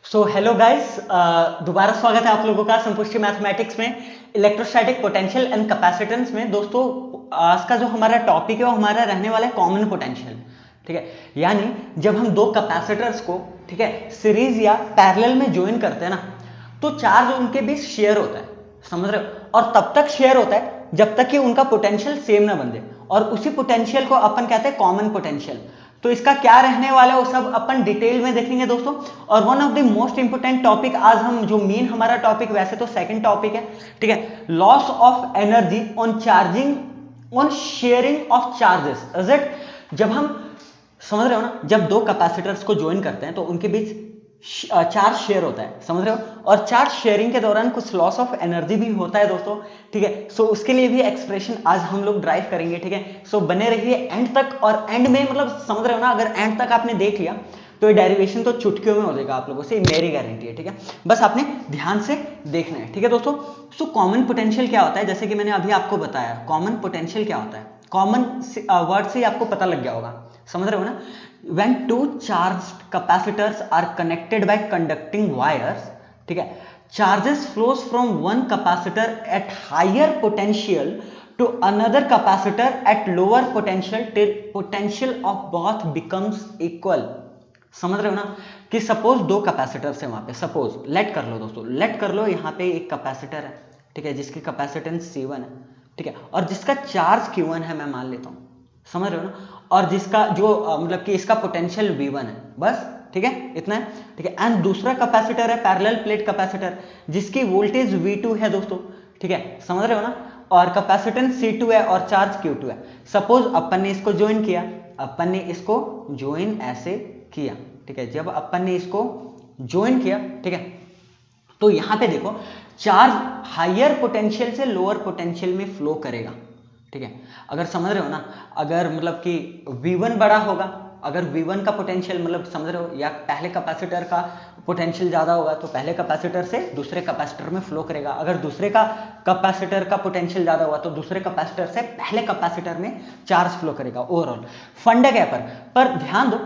So hello guys, दोबारा स्वागत है आप लोगों का संपुष्टि मैथमेटिक्स में इलेक्ट्रोस्टैटिक पोटेंशियल एंड कैपेसिटेंस में। दोस्तों, आज का जो हमारा टॉपिक है वो हमारा रहने वाला है कॉमन पोटेंशियल। ठीक है, यानी जब हम दो कैपेसिटर्स को ठीक है सीरीज या पैरेलल में ज्वाइन करते हैं ना, तो चार्ज उनके बीच शेयर होता है, समझ रहे हो। और तब तक शेयर होता है जब तक कि उनका पोटेंशियल सेम ना बन जाए, और उसी पोटेंशियल को अपन कहते हैं कॉमन पोटेंशियल। तो इसका क्या रहने वाला है वो सब अपन डिटेल में देखेंगे दोस्तों। और one of the most important topic आज हम जो मेन हमारा टॉपिक, वैसे तो सेकंड टॉपिक है, ठीक है, loss of energy on charging on sharing of charges. Is it? जब हम समझ रहे हो ना, जब दो कैपेसिटर्स को ज्वाइन करते हैं तो उनके बीच चार्ज शेयर होता है, समझ रहे हो। और चार्ज शेयरिंग के दौरान कुछ लॉस ऑफ एनर्जी भी होता है दोस्तों, ठीक है। सो उसके लिए भी एक्सप्रेशन आज हम लोग ड्राइव करेंगे, ठीक है। सो बने रहिए एंड तक। और एंड में मतलब समझ रहे हो ना, अगर एंड तक आपने देख लिया तो ये डेरिवेशन तो चुटकियों में हो जाएगा आप लोगों से, मेरी गारंटी है, ठीक है। बस आपने ध्यान से देखना है, ठीक है दोस्तों। सो कॉमन पोटेंशियल क्या होता है, जैसे कि मैंने अभी आपको बताया, कॉमन पोटेंशियल क्या होता है, कॉमन वर्ड से ही आपको पता लग गया होगा, समझ रहे हो ना। when two charged capacitors are connected by conducting wires, ठीक है, charges flows from one capacitor at higher potential to another capacitor at lower potential till potential of both becomes equal। समझ रहे हो ना, कि सपोज दो कैपेसिटर्स है वहां पे, सपोज लेट कर लो दोस्तों, लेट कर लो यहाँ पे एक कैपेसिटर है, ठीक है, जिसकी कैपेसिटेंस C1 है, ठीक है, और जिसका चार्ज Q1 है, मैं मान लेता हूँ, समझ रहे हो ना। और जिसका जो मतलब कि इसका पोटेंशियल V1 है, बस, ठीक है, इतना है, ठीक है। एंड दूसरा कैपेसिटर है पैरेलल प्लेट कैपेसिटर, जिसकी वोल्टेज V2 है दोस्तों, ठीक है, समझ रहे हो ना। और कैपेसिटेंस C2 है और चार्ज Q2 है। सपोज अपन ने इसको ज्वाइन किया, अपन ने इसको ज्वाइन ऐसे किया, ठीक है, जब अपन ने इसको ज्वाइन किया, ठीक है, तो यहां पे देखो चार्ज हायर पोटेंशियल से लोअर पोटेंशियल में फ्लो करेगा, ठीक है। अगर समझ रहे हो ना, अगर मतलब कि V1 बड़ा होगा, अगर V1 का पोटेंशियल मतलब समझ रहे हो, या पहले कैपेसिटर का पोटेंशियल ज्यादा होगा तो पहले कैपेसिटर से दूसरे कैपेसिटर में फ्लो करेगा। अगर दूसरे का कैपेसिटर का पोटेंशियल ज्यादा हुआ तो दूसरे कैपेसिटर से पहले कैपेसिटर में चार्ज फ्लो करेगा। ओवरऑल फंडा क्या पर ध्यान दो,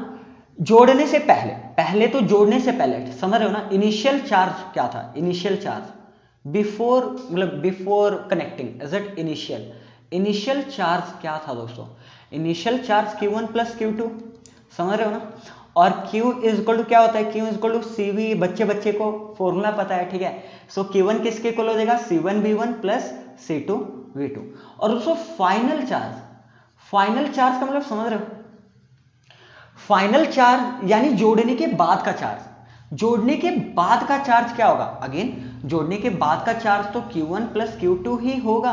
जोड़ने से पहले, पहले तो जोड़ने से पहले समझ रहे हो ना, इनिशियल चार्ज क्या था, इनिशियल चार्ज बिफोर मतलब before connecting, is it initial, initial charge क्या था दोस्तों, initial charge Q1 plus Q2, समझ रहे हो ना। और Q इज इक्वल टू क्या होता है, Q is equal to CV, बच्चे बच्चे को फॉर्मूला पता है, ठीक है। सो Q1 किसके इक्वल हो जाएगा, C1V1 प्लस C2V2। और दोस्तों फाइनल चार्ज, फाइनल चार्ज का मतलब समझ रहे हो, फाइनल चार्ज यानी जोड़ने के बाद का चार्ज, जोड़ने के बाद का चार्ज क्या होगा, अगेन जोड़ने के बाद का चार्ज तो Q1 प्लस Q2 ही होगा,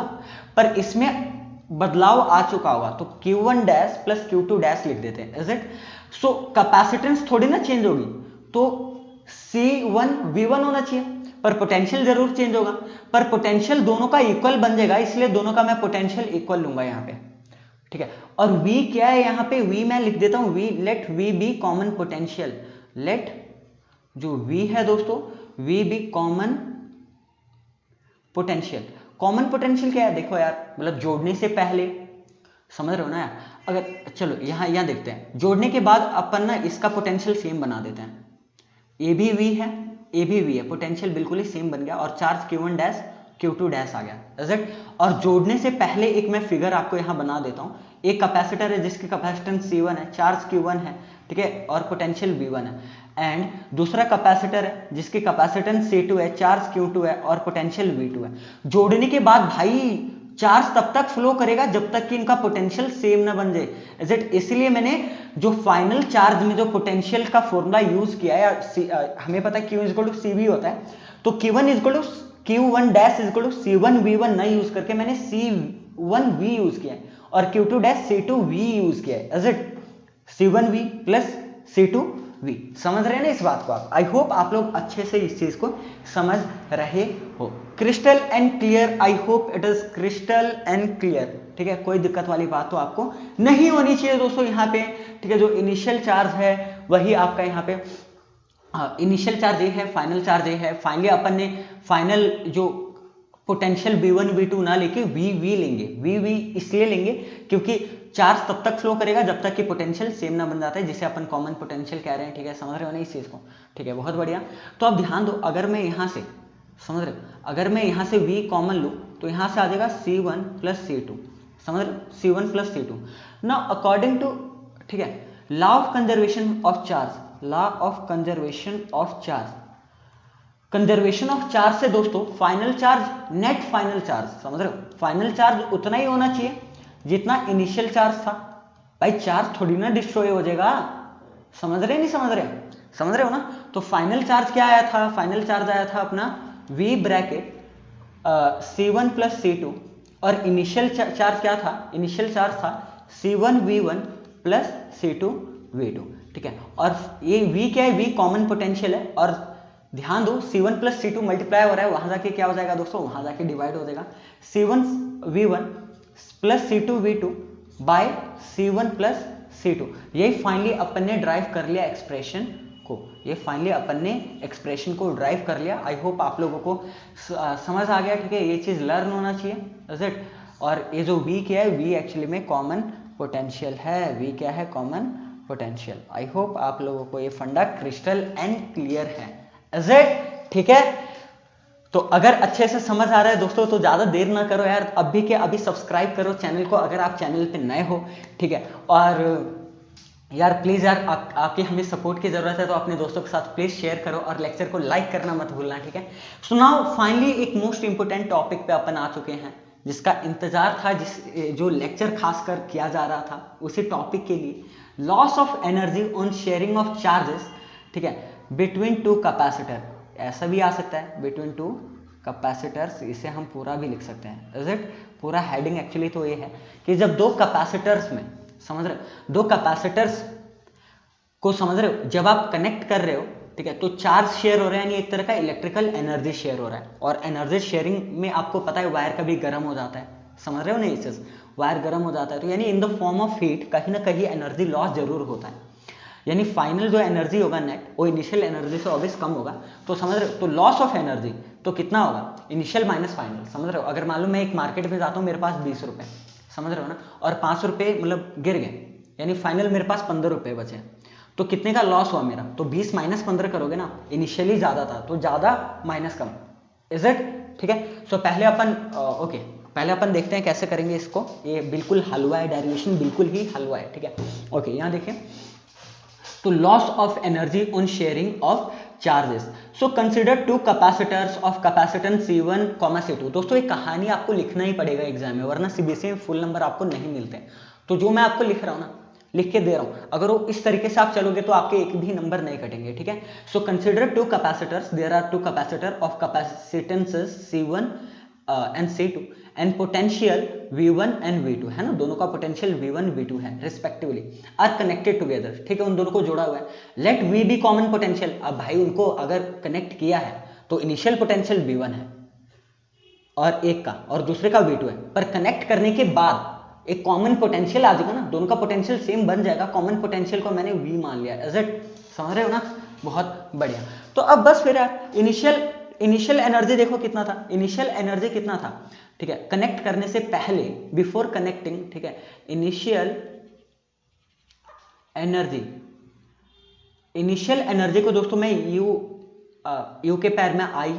पर इसमें बदलाव आ चुका होगा तो Q1 dash plus Q2 dash लिख देते हैं, इज इट। सो कैपेसिटेंस थोड़ी ना चेंज होगी, तो C1 V1 होना चाहिए, पर पोटेंशियल जरूर चेंज होगा, पर पोटेंशियल दोनों का इक्वल बन जाएगा, इसलिए दोनों का मैं पोटेंशियल इक्वल लूंगा यहाँ पे, ठीक है। और V क्या है यहाँ पे, V मैं लिख देता हूं, V let V be common potential, let जो V है दोस्तों, V be common potential. Common potential क्या है, देखो यार, मतलब जोड़ने से पहले, समझ रहे हो ना यार। अगर चलो यहां देखते हैं, जोड़ने के बाद अपन ना इसका पोटेंशियल सेम बना देते हैं, ए भी V है, ए भी V है, पोटेंशियल बिल्कुल ही सेम बन गया, और charge Q1 dash Q2 dash आ गया, इज इट। और जोड़ने से पहले एक मैं फिगर आपको यहां बना देता हूं, एक कैपेसिटर है जिसकी कैपेसिटेंस C1 है, चार्ज Q1 है, ठीक है, और पोटेंशियल V1 है। एंड दूसरा कैपेसिटर है जिसकी कैपेसिटेंस C2 है, चार्ज Q2 है और पोटेंशियल V2 है। जोड़ने के बाद भाई चार्ज तब तक फ्लो करेगा जब तक कि इनका पोटेंशियल सेम ना बन जाए, इज इट। इसलिए मैंने जो फाइनल चार्ज में जो पोटेंशियल का फॉर्मूला यूज किया है, हमें पता है Q is equal to CV होता है, तो Q1 is equal to Q1 dash is equal to C1V1 ना यूज करके मैंने C1V यूज किया है, और Q2 डैश C2V यूज किया है, is it. C1V plus C2V, समझ रहे हैं ना इस बात को आप। आई होप आप लोग अच्छे से इस चीज को समझ रहे हो। Crystal and clear, I hope it is crystal and clear, ठीक है। कोई दिक्कत वाली बात तो आपको नहीं होनी चाहिए दोस्तों यहाँ पे, ठीक है। जो इनिशियल चार्ज है वही आपका यहाँ पे इनिशियल चार्ज ये है, फाइनल चार्ज ये है। फाइनली अपन ने फाइनल जो पोटेंशियल V1 V2 ना लेके VV लेंगे। VV इसलिए लेंगे क्योंकि चार्ज तब तक फ्लो करेगा जब तक कि पोटेंशियल सेम ना बन जाता है, जिसे अपन कॉमन पोटेंशियल कह रहे हैं। ठीक है, समझ रहे हो ना इस चीज को? ठीक है, बहुत बढ़िया। तो अब ध्यान दो, अगर मैं यहाँ से, समझ रहे हो, अगर मैं यहाँ से V कॉमन लूँ तो यहाँ से आ जाएगा C1 प्लस C2, समझ रहे हो, C1 प्लस C2। ना अकॉर्डिंग टू, ठीक है, law of conservation of charge, law of conservation of charge, conservation of charge से दोस्तों final charge, net final charge, समझ रहे हो, फाइनल चार्ज उतना ही होना चाहिए जितना इनिशियल चार्ज था। भाई चार्ज थोड़ी ना डिस्ट्रॉय हो जाएगा, समझ रहे नहीं समझ रहे? समझ रहे हो ना? तो फाइनल चार्ज क्या आया था? फाइनल चार्ज आया था अपना V bracket C1 plus C2, और इनिशियल चार्ज क्या था? इनिशियल चार्ज था C1 V1 plus C2 V2। ठीक है, और ये V क्या है? V कॉमन पोटेंशियल है, और ध्यान दो C1 प्लस C2 मल्टीप्लाई हो रहा है, वहां जाके क्या हो जाएगा दोस्तों? वहां जाके डिवाइड हो जाएगा C1 V1 plus C2 V2 bye C1 plus C2। यही फाइनली अपन ने ड्राइव कर लिया एक्सप्रेशन को, ये फाइनली अपन ने एक्सप्रेशन को ड्राइव कर लिया। आई होप आप लोगों को समझ आ गया। ठीक है, ये चीज लर्न होना चाहिए, इज इट? और ये जो V क्या है? V एक्चुअली में कॉमन पोटेंशियल है। V क्या है? Common potential. आई होप आप लोगों को ये फंडा क्रिस्टल एंड क्लियर है, इज इट? ठीक है, तो अगर अच्छे से समझ आ रहा है दोस्तों तो ज्यादा देर ना करो यार, अभी के अभी सब्सक्राइब करो चैनल को अगर आप चैनल पे नए हो। ठीक है, और यार प्लीज यार आपकी हमें सपोर्ट की जरूरत है, तो अपने दोस्तों के साथ प्लीज शेयर करो और लेक्चर को लाइक करना मत भूलना। ठीक है, सो नाउ फाइनली एक मोस्ट इंपोर्टेंट टॉपिक पे अपन आ चुके हैं, जिसका इंतजार था, जो लेक्चर खासकर किया जा रहा था उसी टॉपिक के लिए, loss of energy on sharing of charges. ठीक है, बिटवीन टू कैपेसिटर, ऐसा भी आ सकता है बिटवीन टू कैपेसिटर्स, इसे हम पूरा भी लिख सकते हैं, इज इट? पूरा हेडिंग एक्चुअली तो ये है कि जब दो कैपेसिटर्स में, समझ रहे हो, दो कैपेसिटर्स को, समझ रहे हो, जब आप कनेक्ट कर रहे हो, ठीक है, तो चार्ज शेयर हो रहा है, यानी एक तरह का इलेक्ट्रिकल एनर्जी शेयर हो रहा है। और एनर्जी शेयरिंग में आपको पता है वायर कभी गर्म हो जाता है, समझ रहे हो ना ये चीज? वायर गर्म हो जाता है, तो यानी in the form of heat कहीं ना कहीं एनर्जी लॉस जरूर होता है, यानी फाइनल जो एनर्जी होगा नेट, वो इनिशियल एनर्जी से ऑब्वियस कम होगा। तो समझ रहे हो, तो लॉस ऑफ एनर्जी तो कितना होगा? इनिशियल माइनस फाइनल, समझ रहे हो? अगर मान लो मैं एक मार्केट में जाता हूँ, मेरे पास 20 रुपए, समझ रहे हो ना, और 5 रुपए मतलब गिर गए, यानी फाइनल मेरे पास 15 रुपए बचे, तो कितने का लॉस हुआ मेरा? तो 20 माइनस 15 करोगे ना, इनिशियली ज्यादा था तो ज्यादा माइनस कम, इज इट? ठीक है, सो पहले अपन ओके, पहले अपन देखते हैं कैसे करेंगे इसको। ये बिल्कुल हलवा है, डेरिवेशन बिल्कुल ही हलवा है। ठीक है, ओके, यहाँ देखिए, तो loss of energy on sharing of charges. So consider two capacitors of capacitance C1, C2। दोस्तों ये कहानी आपको लिखना ही पड़ेगा एग्जाम में, वरना सीबीएसई में फुल नंबर आपको नहीं मिलते। तो जो मैं आपको लिख रहा हूँ ना, लिख के दे रहा हूँ, अगर वो इस तरीके से आप चलोगे तो आपके एक भी नंबर नहीं कटेंगे। ठीक है, so consider two capacitors, there are two capacitor of capacitances C1 and C2 and potential V1 and V2, है ना, दोनों का पोटेंशियल V1 V2 है रिस्पेक्टिवली, आर कनेक्टेड टुगेदर। ठीक है, उन दोनों को जोड़ा हुआ है। Let V be common potential. अब भाई उनको अगर कनेक्ट किया है तो इनिशियल पोटेंशियल V1 है और एक का, और दूसरे का V2 है, पर कनेक्ट करने के बाद एक कॉमन पोटेंशियल आ जाएगा ना, दोनों का पोटेंशियल सेम बन जाएगा। कॉमन पोटेंशियल को मैंने V मान लिया, इज इट? समझ रहे हो ना? बहुत बढ़िया। तो अब बस फिर इनिशियल एनर्जी देखो कितना था, इनिशियल एनर्जी कितना था? ठीक है, कनेक्ट करने से पहले, बिफोर कनेक्टिंग, ठीक है, इनिशियल एनर्जी को दोस्तों मैं यू के पैर में आई,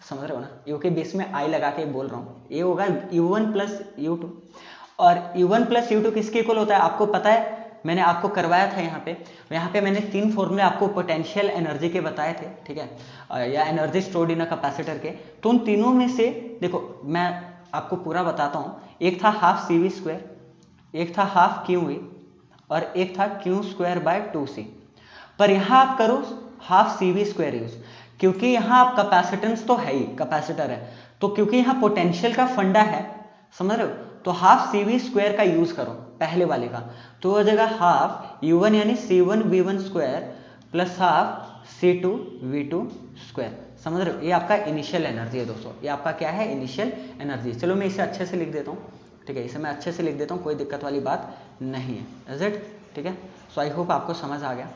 समझ रहे हो ना, यू के बेस में आई लगा के बोल रहा हूँ, ये होगा U1 प्लस U2, और U1 प्लस U2 किसके इक्वल होता है आपको पता है? मैंने आपको करवाया था यहाँ पे मैंने 3 फॉर्मूले आपको पोटेंशियल एनर्जी के बताए थे। ठीक है, या energy stored in a capacitor के। तो उन तीनों में से देखो मैं आपको पूरा बताता हूँ। एक था हाफ CV², एक था हाफ QE, और एक था Q²/2C। पर यहाँ आप करो हाफ CV² यूज, क्योंकि यहाँ आप कैपेसिटेंस तो है ही, कैपेसिटर है, तो क्योंकि यहाँ पोटेंशियल का फंडा है, समझ रहे हो, तो हाफ CV² का यूज करो पहले वाले का, तो हो जाएगा हाफ U1 यानी C1V1² प्लस हाफ C2V2²। समझ रहे हो, ये आपका इनिशियल एनर्जी है दोस्तों, ये आपका क्या है? Initial energy. चलो मैं इसे अच्छे से लिख देता हूँ। ठीक है, इसे मैं अच्छे से लिख देता हूँ, कोई दिक्कत वाली बात नहीं है, इज इट? ठीक है, सो आई होप आपको समझ आ गया।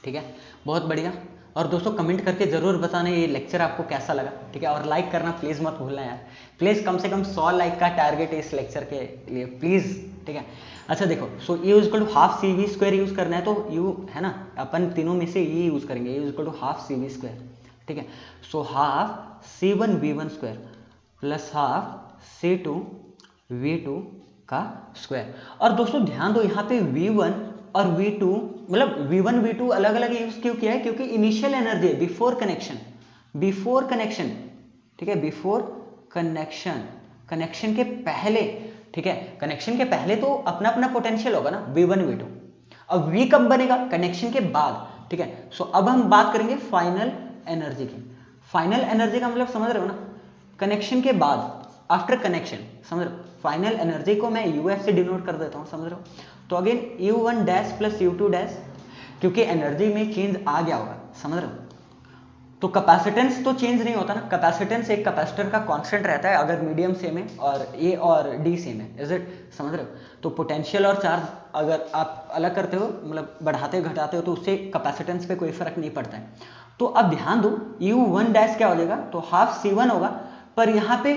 ठीक है, बहुत बढ़िया। और दोस्तों कमेंट करके ज़रूर बताना ये लेक्चर आपको कैसा लगा, ठीक है, और लाइक करना प्लीज़ मत भूलना यार, प्लीज़ कम से कम 100 लाइक का टारगेट है इस लेक्चर के लिए प्लीज़, ठीक है। अच्छा देखो, सो ये equal to half C V square use करना है, तो यू है ना, अपन तीनों में से ये यूज़ करेंगे, ये equal to half C V square, ठीक है। So half C one V one square plus half C two V two का स्क्वायर। और दोस्तों ध्यान दो, यहाँ पे V1 और V2 मतलब V1 V2 अलग अलग यूज क्यों किया है, क्योंकि इनिशियल एनर्जी है बिफोर कनेक्शन, ठीक है, बिफोर कनेक्शन, कनेक्शन के पहले, ठीक है, कनेक्शन के पहले तो अपना अपना पोटेंशियल होगा ना V1 V2। अब V कब बनेगा, कनेक्शन के बाद, ठीक है। सो अब हम बात करेंगे फाइनल एनर्जी की। फाइनल एनर्जी का मतलब समझ रहे हो ना, कनेक्शन के बाद, आफ्टर कनेक्शन, समझ रहे हो। फाइनल एनर्जी को मैं यूएफ से डिनोट कर देता हूँ, समझ रहे हो। तो again U1 dash plus U2 dash, क्योंकि एनर्जी में चेंज आ गया होगा, समझ रहे हो। तो कैपेसिटेंस तो चेंज नहीं होता ना, कैपेसिटेंस एक कैपेसिटर का कांस्टेंट रहता है अगर मीडियम सेम है और ए और डी सेम है, इज इट, समझ रहे हो। तो पोटेंशियल और चार्ज अगर आप अलग करते हो, मतलब बढ़ाते घटाते हो, तो उससे कैपेसिटेंस पे कोई फर्क नहीं पड़ता है। तो अब ध्यान दो, U1 डैश क्या हो जाएगा, तो हाफ C1 होगा, पर यहाँ पे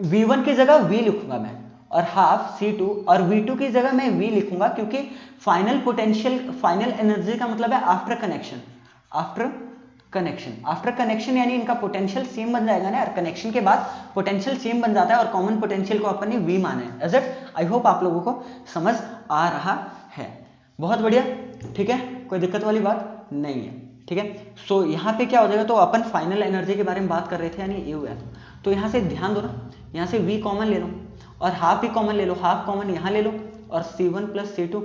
V1 की जगह V लिखूंगा मैं, और हाफ C2, और V2 की जगह मैं V लिखूंगा, क्योंकि फाइनल पोटेंशियल, फाइनल एनर्जी का मतलब है आफ्टर कनेक्शन, आफ्टर कनेक्शन यानी इनका पोटेंशियल सेम बन जाएगा ना यार, कनेक्शन के बाद पोटेंशियल सेम बन जाता है, और कॉमन पोटेंशियल को अपन ने V माना है, इज इट। आई होप आप लोगों को समझ आ रहा है, बहुत बढ़िया, ठीक है, कोई दिक्कत वाली बात नहीं है, ठीक है। सो यहाँ पे क्या हो जाएगा, तो अपन फाइनल एनर्जी के बारे में बात कर रहे थे, यानी UF। तो यहाँ से ध्यान दो ना, यहाँ से V कॉमन ले लो और हाफ भी कॉमन ले लो, हाफ कॉमन यहाँ ले लो, और C1 प्लस C2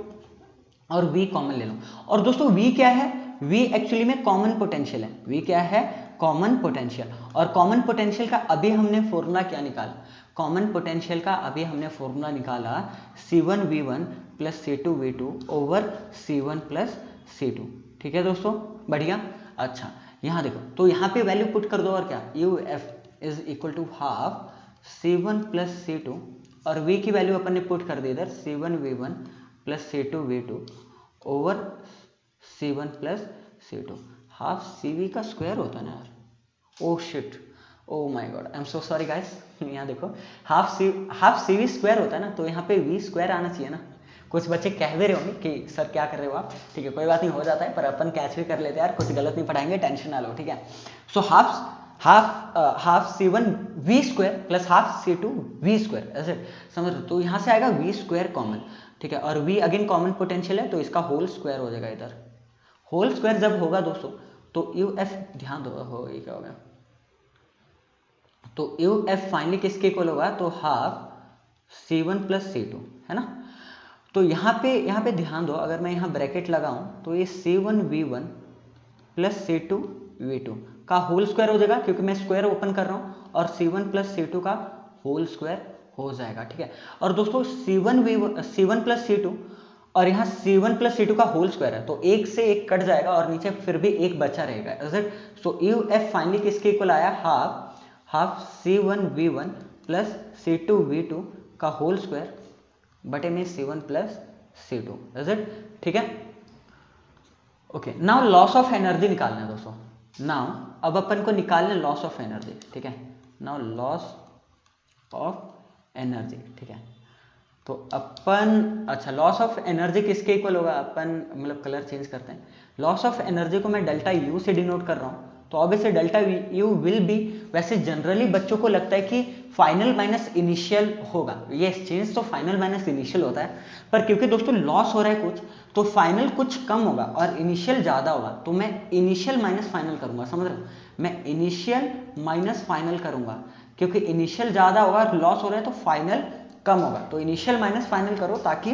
और V कॉमन ले लो। और दोस्तों V क्या है, V एक्चुअली में कॉमन पोटेंशियल है, V क्या है, कॉमन पोटेंशियल। और कॉमन पोटेंशियल का अभी हमने फॉर्मूला क्या निकाला, कॉमन पोटेंशियल का अभी हमने फॉर्मूला निकाला C1V1 plus C2V2 over C1 plus C2, ठीक है दोस्तों, बढ़िया। अच्छा यहाँ देखो, तो यहाँ पे वैल्यू पुट कर दो, और क्या, UF is equal to half C1 plus C2, और V की वैल्यू अपन ने पुट कर दी इधर C1V1 plus C2V2 over C1 plus C2, half CV का स्क्वायर होता है ना यार, oh shit, oh my God, I am so sorry guys. यहाँ देखो हाफ CV स्क्वायर होता है ना, तो यहाँ पे V स्क्वायर आना चाहिए ना। कुछ बच्चे कह भी रहे होंगे कि सर क्या कर रहे हो आप, ठीक है, कोई बात नहीं, हो जाता है, पर अपन कैच भी कर लेते हैं यार, कुछ गलत नहीं पढ़ाएंगे, टेंशन ना लो, ठीक है। So half C1 V square plus half C2 V square, ऐसे समझ लो। तो यहाँ से आएगा V स्क्वायर कॉमन, ठीक है, और V अगेन कॉमन पोटेंशियल है, तो इसका होल स्क्वायर हो जाएगा इधर। होल स्क्वायर जब होगा दोस्तों, तो UF, ध्यान दो, हो ये क्या हो गया, तो UF फाइनली किसके इक्वल होगा, तो हाफ C1 प्लस C2, है ना। तो यहाँ पे ध्यान दो, अगर मैं यहाँ ब्रैकेट लगाऊं, तो ये C1V1 प्लस C2V2 का होल स्क्वायर हो जाएगा, क्योंकि मैं स्क्वायर ओपन कर रहा हूँ, और C1 प्लस C2 का होल स्क्वायर हो जाएगा, ठीक है। और दोस्तों C1 प्लस C2 और यहाँ C1 प्लस C2 का होल स्क्वायर है, तो एक से एक कट जाएगा, और नीचे फिर भी एक बचा रहेगा, is it. So UF finally किसके इक्वल आया, हाफ C1V1 प्लस C2V2 का होल स्क्वायर बटे में C1 plus C2, is it, ठीक है। Okay, now loss of energy निकालना है दोस्तों। नाउ अब अपन को निकालना है लॉस ऑफ एनर्जी, ठीक है। नाउ लॉस ऑफ एनर्जी, ठीक है। तो अपन, अच्छा, लॉस ऑफ एनर्जी किसके इक्वल होगा, अपन मतलब कलर चेंज करते हैं, लॉस ऑफ एनर्जी को मैं डेल्टा U से डिनोट कर रहा हूँ, तो obviously delta U will be, वैसे जनरली बच्चों को लगता है कि फाइनल माइनस इनिशियल होगा, ये एक्सचेंज तो फाइनल माइनस इनिशियल होता है, पर क्योंकि दोस्तों लॉस हो रहा है कुछ, तो फाइनल कुछ कम होगा और इनिशियल ज़्यादा होगा, तो मैं इनिशियल माइनस फाइनल करूंगा, समझ रहे हो, मैं इनिशियल माइनस फाइनल करूंगा, क्योंकि इनिशियल ज़्यादा होगा और लॉस हो रहा है, तो फाइनल कम होगा, तो इनिशियल माइनस फाइनल करो, ताकि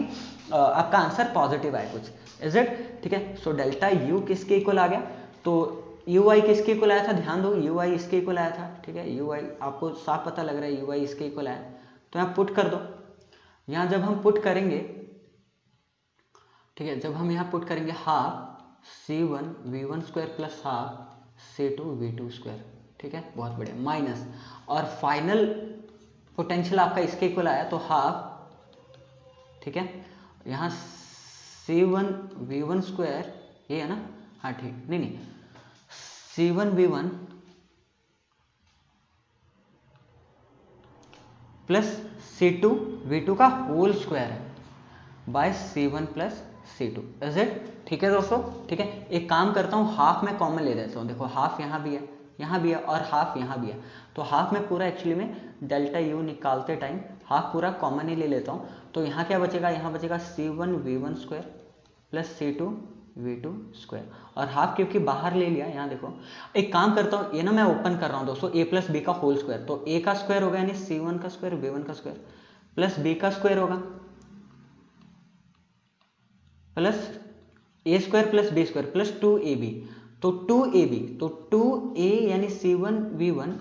आपका आंसर पॉजिटिव आए कुछ, इज इट, ठीक है। सो डेल्टा U किसके इक्वल आ गया, तो UI किसके इक्वल आया था, ध्यान दो, UI इसके इक्वल आया था, ठीक है, UI आपको साफ पता लग रहा है, UI इसके इक्वल आया, तो यहाँ पुट कर दो। यहाँ जब हम पुट करेंगे, ठीक है, जब हम यहाँ पुट करेंगे half C1V1 square plus half C2V2 square, ठीक है, बहुत बढ़िया, माइनस, और फाइनल पोटेंशियल आपका इसके इक्वल आया, तो हाफ, ठीक है, यहाँ C1V1 स्क्वायर ये है ना, हाँ ठीक, नहीं C1V1 प्लस C2V2 का होल स्क्वायर है by C1 plus C2, is it? ठीक है दोस्तों, ठीक है। एक काम करता हूँ, हाफ में कॉमन ले लेता हूँ। देखो हाफ यहाँ भी है, यहाँ भी है और हाफ यहाँ भी है, तो हाफ में पूरा एक्चुअली में डेल्टा यू निकालते टाइम हाफ पूरा कॉमन ही ले लेता हूँ। तो यहाँ क्या बचेगा, यहाँ बचेगा C1V1 square plus C2V2 square, और हाफ क्योंकि बाहर ले लिया। यहाँ देखो एक काम करता हूँ, ये ना मैं ओपन कर रहा हूँ दोस्तों, a प्लस बी का होल स्क्वायर, तो a का स्क्वायर होगा यानी C1 का स्क्वायर V1 का स्क्वायर प्लस b का स्क्वायर होगा plus a square plus b square plus 2ab, तो 2ab, तो 2a यानी C1V1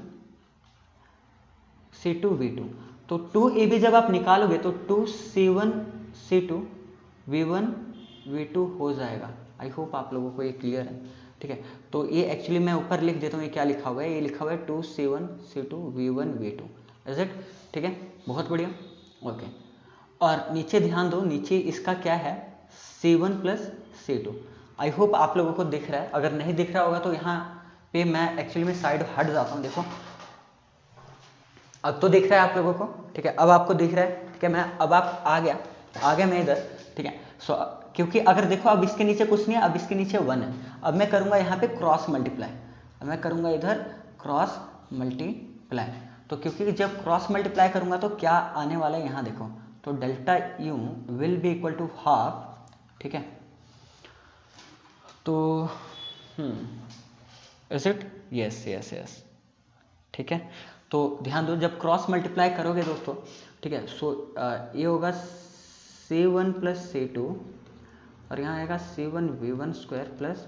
C2V2, तो 2ab जब आप निकालोगे तो 2C1 C2 V1 V2 हो जाएगा। आई होप आप लोगों को ये क्लियर है, ठीक है। तो ये एक्चुअली मैं ऊपर लिख देता हूँ, ये क्या लिखा हुआ है, ये लिखा हुआ है 2C1 C2 V1 V2, is it? ठीक है, बहुत बढ़िया, ओके। और नीचे ध्यान दो, नीचे इसका क्या है, C1 plus C2। I hope आप लोगों को दिख रहा है, अगर नहीं दिख रहा होगा तो यहाँ पे मैं एक्चुअली में साइड हट जाता हूँ। देखो अब तो दिख रहा है आप लोगों को, ठीक है, अब आपको दिख रहा है, ठीक है। मैं अब आप आ गया मैं इधर, ठीक है। सो क्योंकि अगर देखो अब इसके नीचे कुछ नहीं है, अब इसके नीचे 1 है, अब मैं करूँगा यहाँ पे क्रॉस मल्टीप्लाई, अब मैं करूँगा इधर क्रॉस मल्टीप्लाई। तो क्योंकि जब क्रॉस मल्टीप्लाई करूँगा तो क्या आने वाला है यहाँ देखो, तो delta U will be equal to half, ठीक है। तो is it? Yes yes yes, ठीक है। तो ध्यान दो, जब क्रॉस मल्टीप्लाई करोगे दोस्तों, ठीक है, सो ये होगा C1 प्लस C2 और यहाँ आएगा C1V1 square plus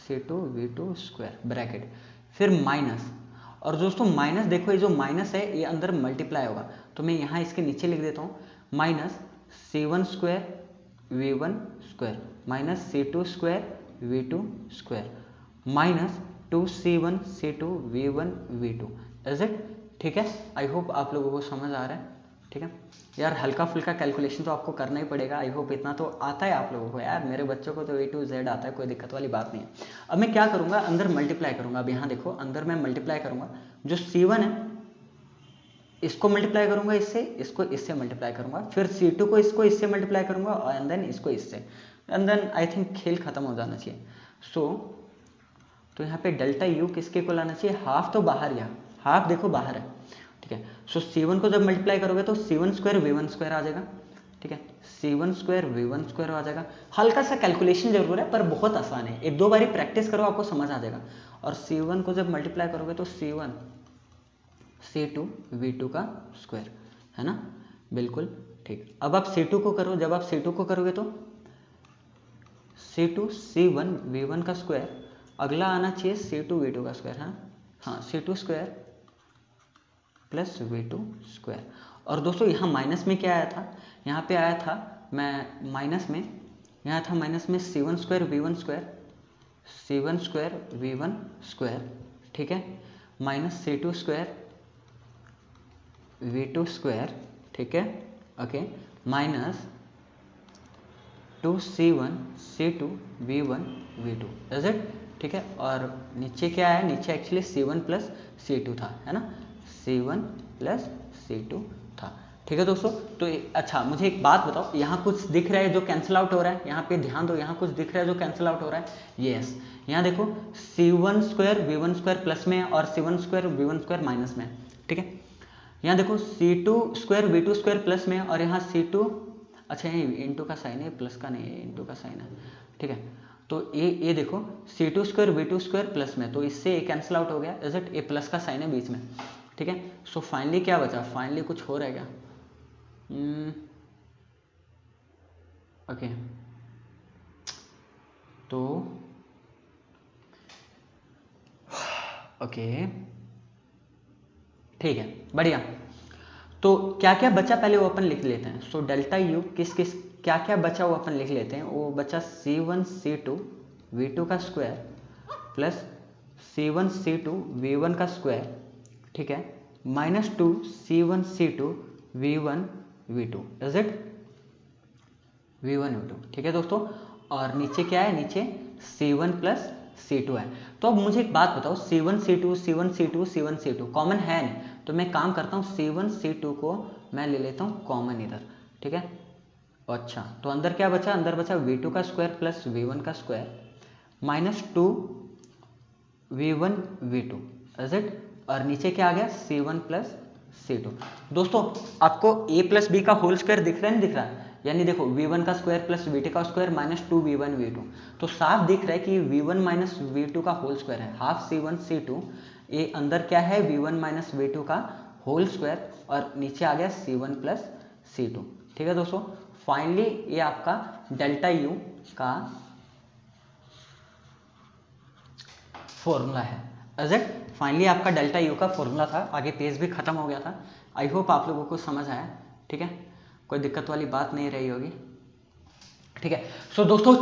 C2V2 square bracket, फिर माइनस। और दोस्तों माइनस देखो, ये जो माइनस है ये अंदर मल्टीप्लाई होगा, तो मैं यहाँ इसके नीचे लिख देता हूँ minus C1 square V1 square minus C2 square V2 square minus 2C1 C2 V1 V2, is it? ठीक है, आई होप आप लोगों को समझ आ रहा है, ठीक है। यार हल्का फुल्का कैलकुलेशन तो आपको करना ही पड़ेगा, आई होप इतना तो आता है आप लोगों को। यार मेरे बच्चों को तो A to Z आता है, कोई दिक्कत वाली बात नहीं है। अब मैं क्या करूँगा, अंदर मल्टीप्लाई करूँगा। अब यहाँ देखो अंदर मैं मल्टीप्लाई करूँगा, जो C1 है इसको मल्टीप्लाई करूँगा इससे, इसको इससे मल्टीप्लाई करूँगा, फिर C2 को इसको इससे मल्टीप्लाई करूँगा और एंड देन इसको इससे, एंड देन आई थिंक खेल खत्म हो जाना चाहिए। तो यहाँ पे डेल्टा यू किसके को लाना चाहिए, हाफ तो बाहर गया, हाफ देखो बाहर है, ठीक है। सो C1 को जब मल्टीप्लाई करोगे तो C1 स्क्वायर V1 स्क्वायर आ जाएगा, ठीक है, C1 स्क्वायर V1 स्क्वायर आ जाएगा। हल्का सा कैलकुलेशन जरूर है पर बहुत आसान है, एक दो बारी प्रैक्टिस करो आपको समझ आ जाएगा। और C1 को जब मल्टीप्लाई करोगे तो C1 C2 V2 का स्क्वायर, है ना, बिल्कुल ठीक। अब आप C2 को करो, जब आप C2 को करोगे तो C2 C1 V1 का स्क्वायर, अगला आना चाहिए C2 V2 का स्क्वायर, हाँ C2 square plus V2 square. और दोस्तों यहाँ माइनस में क्या आया था, यहाँ पे आया था मैं माइनस में, यहाँ था माइनस में C1 square V1 square, C1 square V1 square, ठीक है, minus C2 square V2 square, ठीक है, okay, minus 2C1 C2 V1 V2, is it? ठीक है। और नीचे क्या है, नीचे एक्चुअली C1 प्लस C2 था, है ना, C1 प्लस C2 था, ठीक है दोस्तों। तो अच्छा मुझे एक बात बताओ, यहाँ कुछ दिख रहा है जो कैंसिल आउट हो रहा है, यहाँ पे ध्यान दो, यहाँ कुछ दिख रहा है जो कैंसिल आउट हो रहा है। यस, यहाँ देखो C1 square V1 square plus में और C1 square V1 square minus में, ठीक है। यहाँ देखो C2 square V2 square plus में और यहाँ C2, अच्छा ये इंटू का साइन है, प्लस का नहीं है, इंटू का साइन है, ठीक है। तो ये देखो C2 square V2 square plus में, तो इससे ये कैंसिल आउट हो गया, इज इट? ए प्लस का साइन है बीच में, ठीक है। सो फाइनली क्या बचा, फाइनली कुछ हो रहा है क्या, ओके, तो ओके ठीक है, बढ़िया। तो क्या क्या बचा पहले वो अपन लिख लेते हैं। सो डेल्टा यू किस किस क्या क्या बचा वो अपन लिख लेते हैं। वो बचा C1 C2 V2 का square plus C1 C2 V1 का स्क्वायर, ठीक है, minus 2 C1 C2 V1 V2, is it? V1 V2, ठीक है दोस्तों। और नीचे क्या है, नीचे C1 प्लस C2 है। तो अब मुझे एक बात बताओ, C1 C2 C1 C2 C1 C2 common है नहीं, तो मैं काम करता हूँ C1 C2 को मैं ले लेता हूँ कॉमन इधर, ठीक है। अच्छा, तो अंदर क्या बचा, अंदर बचा V2 का स्क्वायर प्लस V1 का square minus 2 V1 V2 is it, और नीचे क्या आ गया C1 प्लस C2। दोस्तों आपको A प्लस B का होल स्क्वायर दिख रहा है, नहीं दिख रहा है, यानी देखो V1 का स्क्वायर प्लस V2 का स्क्वायर माइनस 2 V1 V2, तो साफ दिख रहा है कि V1 माइनस V2 का होल स्क्वायर है हाफ C1 C2, ये अंदर क्या है V1 माइनस V2 का होल स्क्वायर और नीचे आ गया C1 प्लस C2, ठीक है दोस्तों। फाइनली ये आपका डेल्टा U का फॉर्मूला है, इज इट। फाइनली आपका डेल्टा U का फॉर्मूला था, आगे पेज भी खत्म हो गया था। आई होप आप लोगों को समझ आया, ठीक है, कोई दिक्कत वाली बात नहीं रही होगी, ठीक है। सो दोस्तों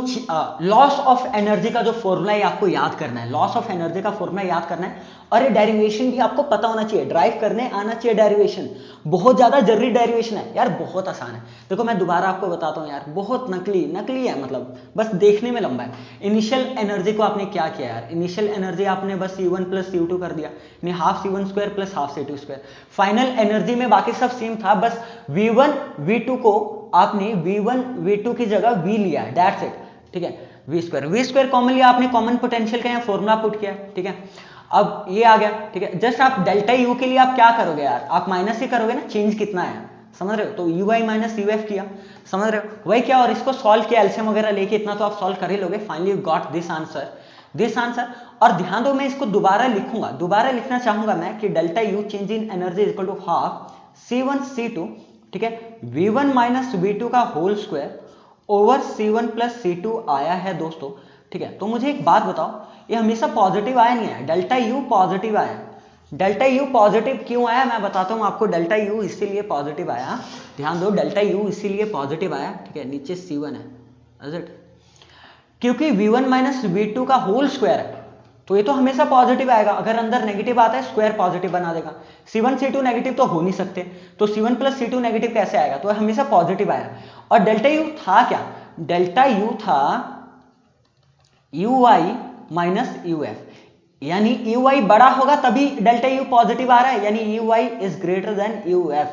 लॉस ऑफ एनर्जी का जो फॉर्मूला है आपको याद करना है, लॉस ऑफ एनर्जी का फॉर्मूला याद करना है, और ये डेरिवेशन भी आपको पता होना चाहिए, ड्राइव करने आना चाहिए डेरिवेशन, बहुत ज्यादा जरूरी डेरिवेशन है यार, बहुत आसान है। देखो मैं दोबारा आपको बताता हूँ यार, बहुत नकली है, मतलब बस देखने में लंबा है। इनिशियल एनर्जी को आपने क्या किया यार, इनिशियल एनर्जी आपने बस C1 प्लस C2 कर दिया, यानी half C1 square plus half C2 square. Final energy में बाकी सब सेम था, बस V1 V2 को आपने V1 V2 की जगह V लिया है, दैट्स इट, ठीक है। V स्क्वायर कॉमन लिया आपने, कॉमन पोटेंशियल का यहाँ फॉर्मूला पुट किया, ठीक है। अब ये आ गया, ठीक है। जस्ट आप डेल्टा U के लिए आप क्या करोगे यार, आप माइनस ही करोगे ना, चेंज कितना है समझ रहे हो, तो UI माइनस UF किया, समझ रहे हो वही क्या, और इसको सॉल्व किया एलसीएम वगैरह लेके, इतना तो आप सॉल्व कर ही लोगे। Finally you got this answer. और ध्यान दो मैं इसको दोबारा लिखूंगा, दोबारा लिखना चाहूंगा मैं कि delta U change in energy is equal to half C1 C2, ठीक है, V1 माइनस V2 का whole square over C1 plus C2 आया है दोस्तों, ठीक है। तो मुझे एक बात बताओ, ये हमेशा पॉजिटिव आया नहीं है, डेल्टा U पॉजिटिव आया, डेल्टा U पॉजिटिव क्यों आया मैं बताता हूं आपको। डेल्टा U इसीलिए पॉजिटिव आया, ध्यान दो, डेल्टा U इसीलिए पॉजिटिव आया, ठीक है, नीचे C1 है, इज इट, क्योंकि V1 माइनस V2 का होल स्क्वायर है, तो ये तो हमेशा पॉजिटिव आएगा। अगर अंदर नेगेटिव आता है स्क्वायर पॉजिटिव बना देगा, C1 C2 नेगेटिव तो हो नहीं सकते, तो C1 प्लस C2 नेगेटिव कैसे आएगा, तो हमेशा पॉजिटिव आया। और डेल्टा U था क्या, डेल्टा U था UI माइनस UF, यानी UI बड़ा होगा तभी डेल्टा U पॉजिटिव आ रहा है, यानी UI is greater than UF।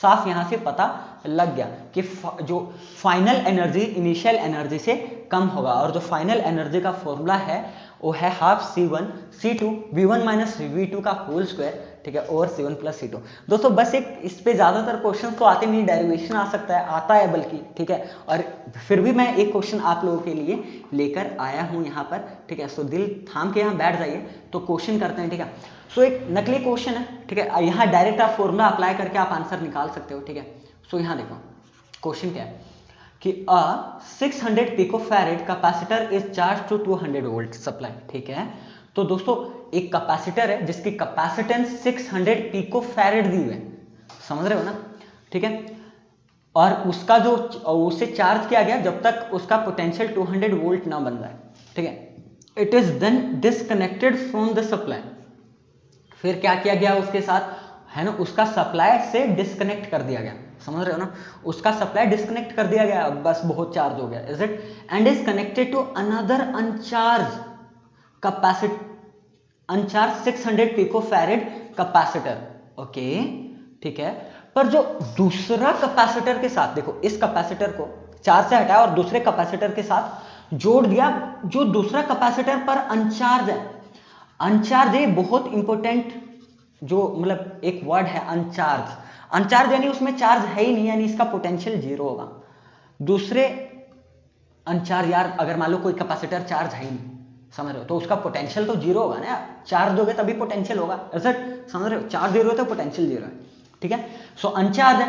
साफ यहां से पता लग गया कि जो फाइनल एनर्जी इनिशियल एनर्जी से कम होगा, और जो फाइनल एनर्जी का फॉर्मूला है वो है half C1 C2 V1 minus V2 का होल स्क्वायर, ठीक है, ओवर C1 प्लस C2। दोस्तों बस एक इस पे ज्यादातर क्वेश्चन तो आते नहीं, डेरिवेशन आ सकता है, आता है बल्कि, ठीक है, और फिर भी मैं एक क्वेश्चन आप लोगों के लिए लेकर आया हूं यहाँ पर, ठीक है। सो दिल थाम के यहाँ बैठ जाइए, तो क्वेश्चन करते हैं, ठीक है। सो एक नकली क्वेश्चन है, ठीक है, यहाँ डायरेक्ट आप फॉर्मूला अप्लाई करके आप आंसर निकाल सकते हो, ठीक है। सो यहाँ देखो क्वेश्चन क्या है कि 600 picofarad capacitor is charge to 200 volt supply, ठीक है। तो दोस्तों एक कैपेसिटर है जिसकी कैपेसिटेंस 600 पिकोफैरेड दी हुई है, समझ रहे हो ना, ठीक है, और उसका जो उसे चार्ज किया गया जब तक उसका पोटेंशियल 200 वोल्ट ना बन जाए, ठीक है। It is then disconnected from the supply, फिर क्या किया गया उसके साथ है ना, उसका सप्लाई से डिस्कनेक्ट कर दिया गया, समझ रहे हो ना, उसका सप्लाई डिस्कनेक्ट कर दिया गया, बस बहुत चार्ज हो गया, is it, and is connected to another uncharged capacitor, uncharged 600 picofarad capacitor, okay, ठीक है। पर जो दूसरा कैपेसिटर के साथ, देखो इस कैपेसिटर को चार्ज से हटाया और दूसरे कैपेसिटर के साथ जोड़ दिया, जो दूसरा कैपेसिटर पर अनचार्ज है, अनचार्ज है बहुत इंपॉर्टेंट, जो मतलब एक वर्ड है अनचार्ज, अनचार्ज यानी उसमें चार्ज है ही नहीं, यानी इसका पोटेंशियल जीरो होगा। दूसरे अनचार्ज यार, अगर मान लो कोई कैपेसिटर चार्ज है ही नहीं, समझ रहे हो, तो उसका पोटेंशियल तो जीरो होगा ना, चार्ज दोगे तभी पोटेंशियल होगा, ऐसा समझ रहे हो, चार्ज जीरो है तो पोटेंशियल जीरो है, ठीक है। सो अनचार्ज है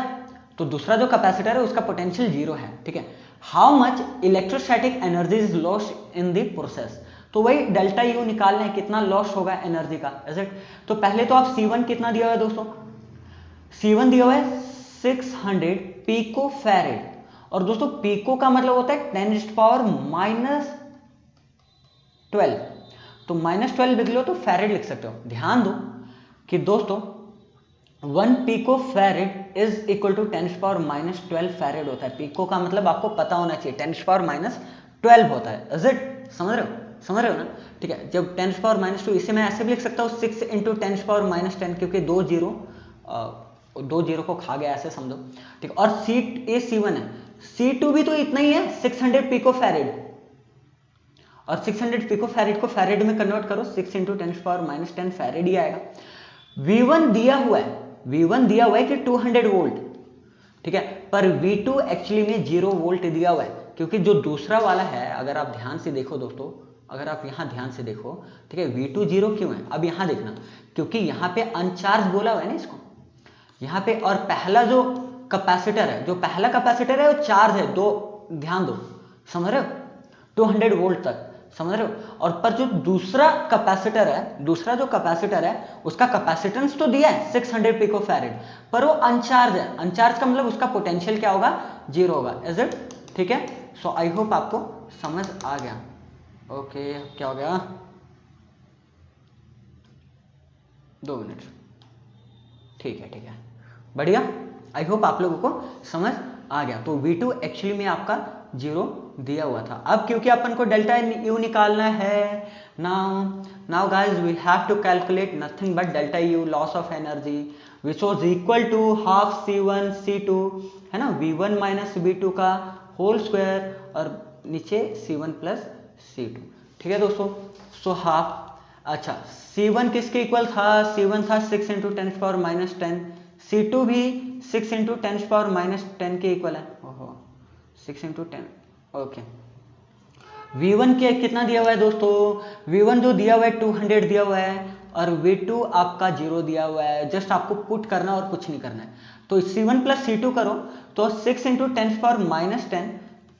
तो दूसरा जो कैपेसिटर है उसका पोटेंशियल जीरो है, ठीक है। How much electrostatic energy is lost in the process, तो वही डेल्टा U निकालना है, कितना लॉस होगा एनर्जी का, इज इट। तो पहले तो आप C1 कितना दिया हुआ है दोस्तों, C1 दिया हुआ है 600 पिको फैरेड, और दोस्तों पिको का मतलब होता है 10⁻⁻12, तो -12 लिख लो तो फैरेड लिख सकते हो। ध्यान दो कि दोस्तों 1 picofarad is equal to 10⁻⁻12 farad होता है। पिको का मतलब आपको पता होना चाहिए 10⁻12 होता है, इज इट, समझ रहे हो ना? ठीक है, जब 10⁻², इसे मैं ऐसे भी लिख सकता हूँ 6 × 10⁻10, क्योंकि दो जीरो को खा गया, ऐसे समझो। ठीक है, और C1 है, C2 भी तो इतना ही है, 600 पिकोफैरेड, और 600 पिकोफैरेड को फैरेड में कन्वर्ट करो, 6 × 10⁻10 फैरेड ही आएगा। V1 दिया हुआ है कि 200 वोल्ट, ठीक है, पर V2 एक्चुअली में 0 वोल्ट दिया हुआ है, क्योंकि जो दूसरा वाला है, अगर आप ध्यान से देखो दोस्तों, अगर आप यहाँ ध्यान से देखो, ठीक है, V2 0 क्यों है? अब यहाँ देखना, क्योंकि यहाँ पे अनचार्ज बोला हुआ है ना इसको, यहाँ पे, और पहला जो कैपेसिटर है, वो चार्ज है, ध्यान दो, समझ रहे हो, 200 वोल्ट तक, समझ रहे हो? और पर जो दूसरा जो कैपेसिटर है उसका कैपेसिटेंस तो दिया है 600 पिकोफैरेड, पर वो अनचार्ज है। अनचार्ज का मतलब उसका पोटेंशियल क्या होगा? 0 होगा। Is it? ठीक है, सो आई होप आपको समझ आ गया। ओके, क्या हो गया? 2 मिनट। ठीक है, बढ़िया, आई होप आप लोगों को समझ आ गया। तो V2 एक्चुअली में आपका 0 दिया हुआ था। अब क्योंकि अपन को डेल्टा यू निकालना है, now guys we have to calculate nothing but delta U, loss of energy, which was equal to half C1 C2, है ना, V1 माइनस V2 का होल स्क्वायर, और नीचे C1 प्लस C2। ठीक है दोस्तों, सो हाफ, अच्छा, C1 किसके इक्वल था? C1 था 6 × 10⁻10, C2 भी 6 × 10⁻10 के इक्वल है। ओहो, 6 × 10, ओके। V1 के कितना दिया हुआ है दोस्तों? V1 जो दिया हुआ है 200 दिया हुआ है, और V2 आपका 0 दिया हुआ है। जस्ट आपको पुट करना और कुछ नहीं करना है। तो C1 प्लस C2 करो तो 6 × 10⁻10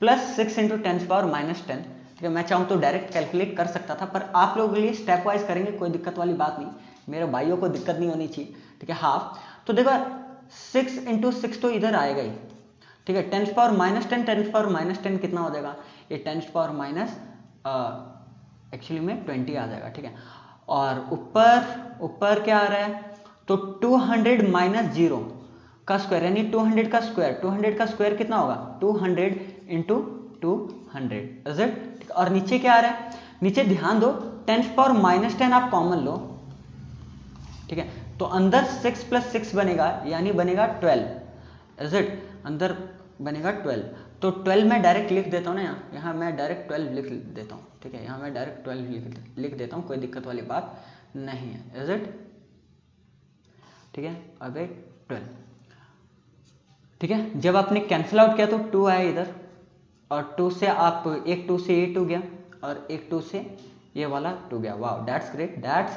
प्लस 6 × 10⁻10। ठीक है, मैं चाहूँ तो डायरेक्ट कैलकुलेट कर सकता था, पर आप लोगों के लिए स्टेप वाइज करेंगे, कोई दिक्कत वाली बात नहीं, मेरे भाइयों को दिक्कत नहीं होनी चाहिए। ठीक है, हाफ, तो देखो 6 × 6 तो इधर आएगा ही। ठीक है, 10⁻10 कितना हो जाएगा? ये 10⁻, एक्चुअली में 20 आ जाएगा। ठीक है, और ऊपर क्या आ रहा है? तो 200 - 0 का स्क्वायर, यानी 200 का स्क्वायर, 200 का स्क्वायर कितना होगा? 200 × 200, इज इट? और नीचे क्या आ रहा है? नीचे ध्यान दो, 10⁻10 आप कॉमन लो। ठीक है, तो अंदर 6 + 6 बनेगा, यानी बनेगा 12, इज इट? अंदर बनेगा 12, तो 12 मैं डायरेक्ट लिख देता हूँ ना, यहाँ मैं डायरेक्ट 12 लिख देता हूँ। ठीक है, यहाँ मैं डायरेक्ट 12 लिख देता हूँ, कोई दिक्कत वाली बात नहीं है, इज इट? ठीक है, अबे 12, ठीक है, जब आपने कैंसिल आउट किया तो 2 आया इधर, और 2 से आप एक 2 से ये 2 गया, और एक 2 से ये वाला 2 गया। वाह, दैट्स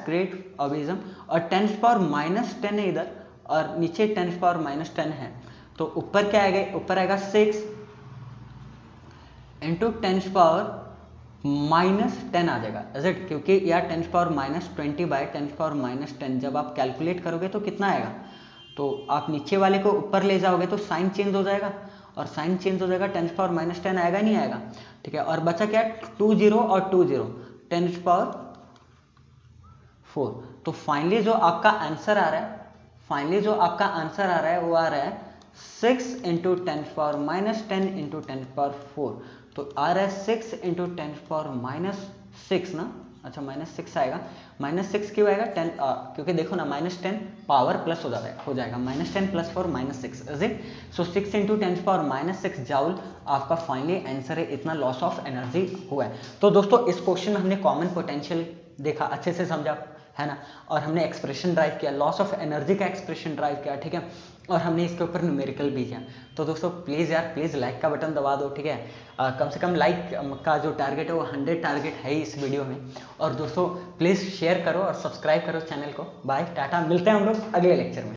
ग्रेट ऑबिज्म। और 10⁻10 है इधर, और नीचे 10⁻10 है, तो ऊपर क्या आएगा? ऊपर आएगा 6 × 10⁻10 आ जाएगा, इज इट? क्योंकि यार 10⁻20/10⁻10 जब आप कैलकुलेट करोगे तो कितना आएगा? तो आप नीचे वाले को ऊपर ले जाओगे तो साइन चेंज हो जाएगा, और साइन चेंज हो जाएगा, 10⁻10 आएगा नहीं आएगा? ठीक है, और बचा क्या? 2 0 और 2 0, 10⁻4। तो फाइनली जो आपका आंसर आ रहा है, वो आ रहा है 6 × 10⁻10 × 10⁻4। तो आ रहा है 6 × 10⁻6 ना, अच्छा -6 आएगा। -6 क्यों आएगा? 10, क्योंकि देखो ना, -10 पावर प्लस हो जाएगा, -10 + 4 -6, इज इट? सो 6 × 10⁻6 जाउल आपका फाइनली आंसर है। इतना लॉस ऑफ एनर्जी हुआ है। तो दोस्तों, इस क्वेश्चन में हमने कॉमन पोटेंशियल देखा, अच्छे से समझा, है ना, और हमने एक्सप्रेशन ड्राइव किया, लॉस ऑफ एनर्जी का एक्सप्रेशन ड्राइव किया। ठीक है, और हमने इसके ऊपर न्यूमेरिकल भी किया। तो दोस्तों प्लीज़ लाइक का बटन दबा दो। ठीक है, कम से कम लाइक का जो टारगेट है वो 100 टारगेट है इस वीडियो में। और दोस्तों प्लीज़ शेयर करो और सब्सक्राइब करो चैनल को। बाय, टाटा, मिलते हैं हम लोग अगले लेक्चर में।